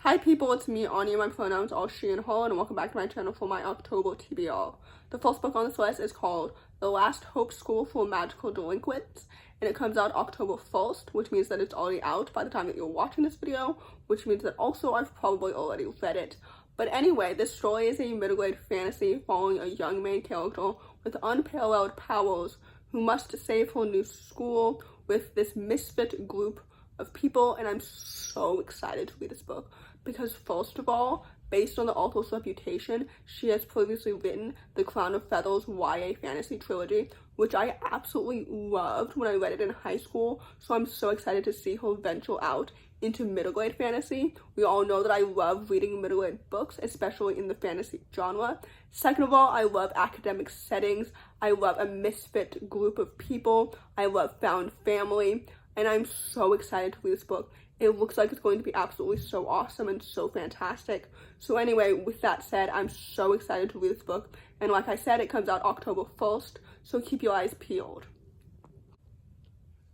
Hi people, it's me, Anja. My pronouns are she and her, and welcome back to my channel for my October TBR. The first book on this list is called The Last Hope School for Magical Delinquents, and it comes out October 1st, which means that it's already out by the time that you're watching this video, which means that also I've probably already read it. But anyway, this story is a middle-grade fantasy following a young main character with unparalleled powers who must save her new school with this misfit group of people, and I'm so excited to read this book because, first of all, based on the author's reputation, she has previously written the Crown of Feathers YA fantasy trilogy, which I absolutely loved when I read it in high school, so I'm so excited to see her venture out into middle grade fantasy. We all know that I love reading middle grade books, especially in the fantasy genre. Second of all, I love academic settings. I love a misfit group of people. I love found family, and I'm so excited to read this book. It looks like it's going to be absolutely so awesome and so fantastic. So anyway, with that said, I'm so excited to read this book. And like I said, it comes out October 1st, so keep your eyes peeled.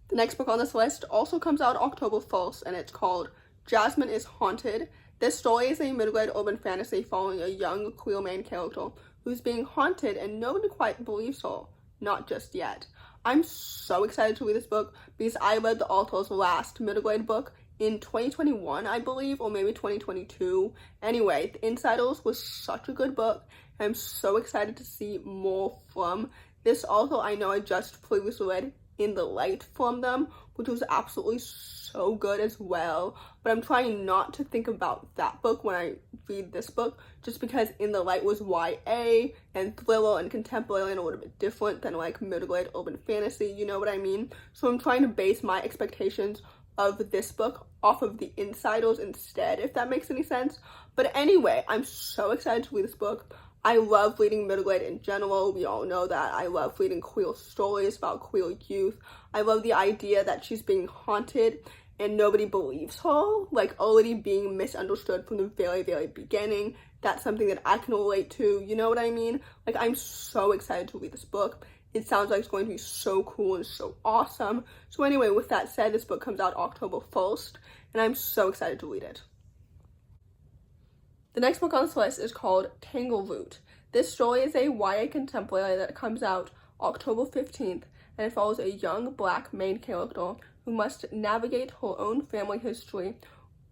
The next book on this list also comes out October 1st, and it's called Jasmine is Haunted. This story is a middle-grade urban fantasy following a young queer main character who's being haunted and nobody quite believes her. Not just yet. I'm so excited to read this book because I read the author's last middle grade book in 2021, I believe, or maybe 2022. Anyway, The Insiders was such a good book. I'm so excited to see more from this author. I know I just previously read In the Light from them, which was absolutely so good as well, but I'm trying not to think about that book when I read this book, just because In the Light was YA and thriller and contemporary and a little bit different than like middle grade urban fantasy, you know what I mean? So I'm trying to base my expectations of this book off of The Insiders instead, if that makes any sense. But anyway, I'm so excited to read this book. I love reading middle grade in general. We all know that. I love reading queer stories about queer youth. I love the idea that she's being haunted and nobody believes her, like already being misunderstood from the very, very beginning. That's something that I can relate to, you know what I mean? Like, I'm so excited to read this book. It sounds like it's going to be so cool and so awesome. So anyway, with that said, this book comes out October 1st, and I'm so excited to read it. The next book on this list is called Tangleroot. This story is a YA contemporary that comes out October 15th, and it follows a young black main character who must navigate her own family history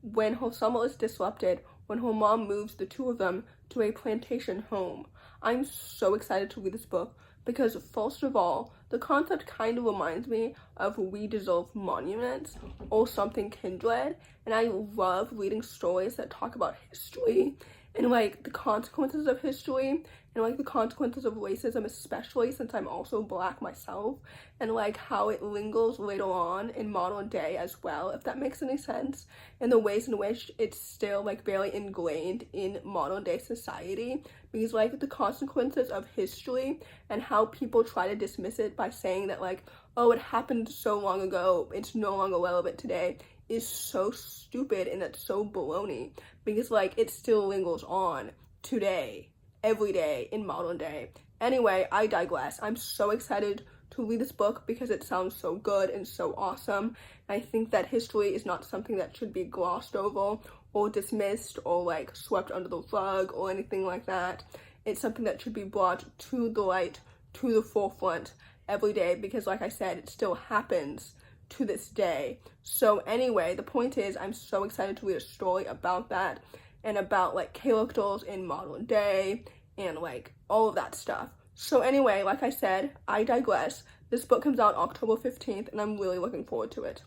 when her summer is disrupted when her mom moves the two of them to a plantation home. I'm so excited to read this book because, first of all, the concept kind of reminds me of We Deserve Monuments or something kindred, and I love reading stories that talk about history and like the consequences of history and like the consequences of racism, especially since I'm also black myself, and like how it lingers later on in modern day as well, if that makes any sense, and the ways in which it's still like very ingrained in modern day society, because like the consequences of history and how people try to dismiss it by saying that like, oh, it happened so long ago, it's no longer relevant today, is so stupid, and that's so baloney, because like it still lingers on today, every day in modern day. Anyway, I digress. I'm so excited to read this book because it sounds so good and so awesome. I think that history is not something that should be glossed over or dismissed or like swept under the rug or anything like that. It's something that should be brought to the light, to the forefront every day, because like I said, it still happens to this day. So anyway, the point is, I'm so excited to read a story about that and about like characters in modern day and like all of that stuff. So anyway, like I said, I digress. This book comes out October 15th, and I'm really looking forward to it.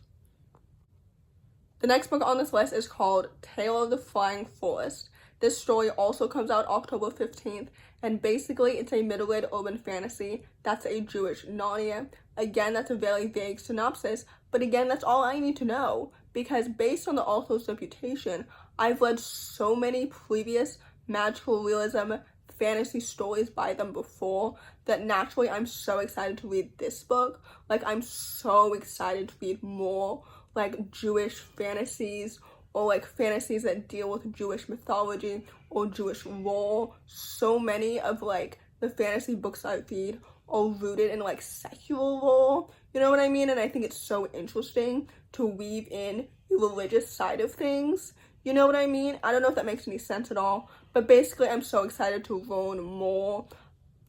The next book on this list is called Tale of the Flying Forest. This story also comes out October 15th, and basically it's a middle-grade urban fantasy that's a Jewish Narnia. Again, that's a very vague synopsis, but again, that's all I need to know, because based on the author's reputation, I've read so many previous magical realism fantasy stories by them before that naturally I'm so excited to read this book. Like, I'm so excited to read more like Jewish fantasies or like fantasies that deal with Jewish mythology or Jewish lore. So many of like the fantasy books I read are rooted in like secular lore, you know what I mean? And I think it's so interesting to weave in the religious side of things You know what I mean? I don't know if that makes any sense at all, but basically I'm so excited to learn more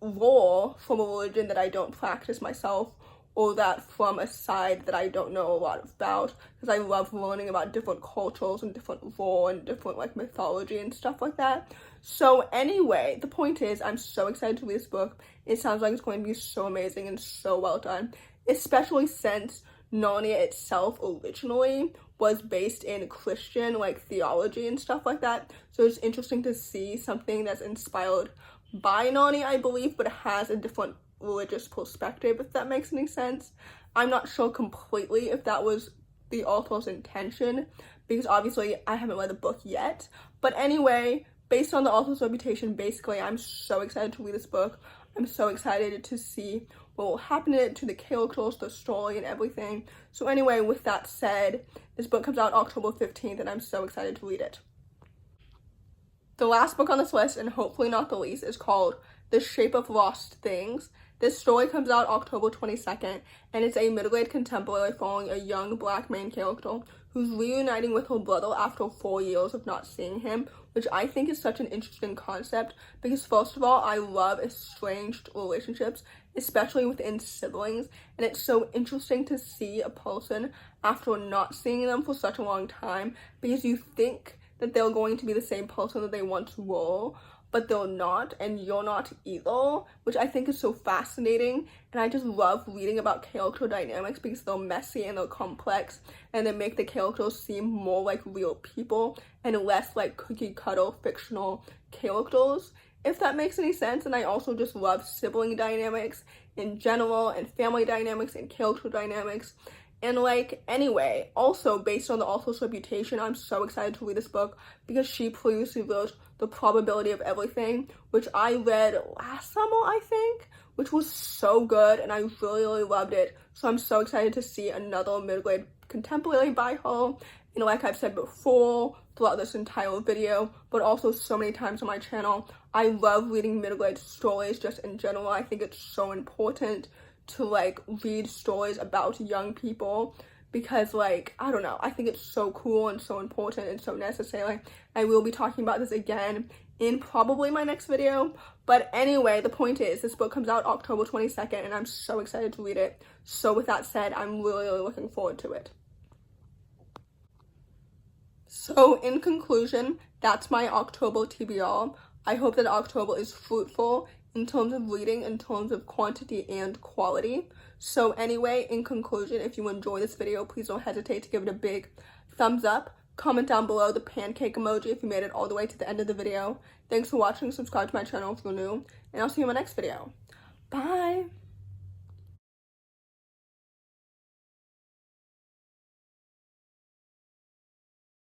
lore from a religion that I don't practice myself, or that from a side that I don't know a lot about, because I love learning about different cultures and different lore and different like mythology and stuff like that. So anyway, the point is I'm so excited to read this book. It sounds like it's going to be so amazing and so well done, especially since Narnia itself originally was based in Christian like theology and stuff like that. So it's interesting to see something that's inspired by Narnia, I believe, but has a different religious perspective, if that makes any sense. I'm not sure completely if that was the author's intention, because obviously I haven't read the book yet. But anyway, based on the author's reputation, basically I'm so excited to read this book. I'm so excited to see what will happen to the characters, the story, and everything. So anyway, with that said, this book comes out October 15th, and I'm so excited to read it. The last book on this list, and hopefully not the least, is called The Shape of Lost Things. This story comes out October 22nd, and it's a middle-aged contemporary following a young black main character who's reuniting with her brother after 4 years of not seeing him, which I think is such an interesting concept, because first of all, I love estranged relationships, especially within siblings, and it's so interesting to see a person after not seeing them for such a long time, because you think that they're going to be the same person that they once were, but they're not, and you're not either, which I think is so fascinating. And I just love reading about character dynamics because they're messy and they're complex, and they make the characters seem more like real people and less like cookie cutter fictional characters, if that makes any sense. And I also just love sibling dynamics in general, and family dynamics and character dynamics. And like, anyway, also based on the author's reputation, I'm so excited to read this book because she previously wrote The Probability of Everything, which I read last summer, I think, which was so good, and I really, really loved it. So I'm so excited to see another middle-grade contemporary by her. And like I've said before throughout this entire video, but also so many times on my channel, I love reading middle-grade stories just in general. I think it's so important to like read stories about young people, because like, I don't know, I think it's so cool and so important and so necessary. I will be talking about this again in probably my next video, but anyway, the point is this book comes out October 22nd, and I'm so excited to read it. So with that said, I'm really, really looking forward to it. So in conclusion, that's my October TBR. I hope that October is fruitful in terms of reading, in terms of quantity and quality. So anyway, in conclusion, if you enjoy this video, please don't hesitate to give it a big thumbs up. Comment down below the pancake emoji if you made it all the way to the end of the video. Thanks for watching. Subscribe to my channel if you're new, and I'll see you in my next video. Bye!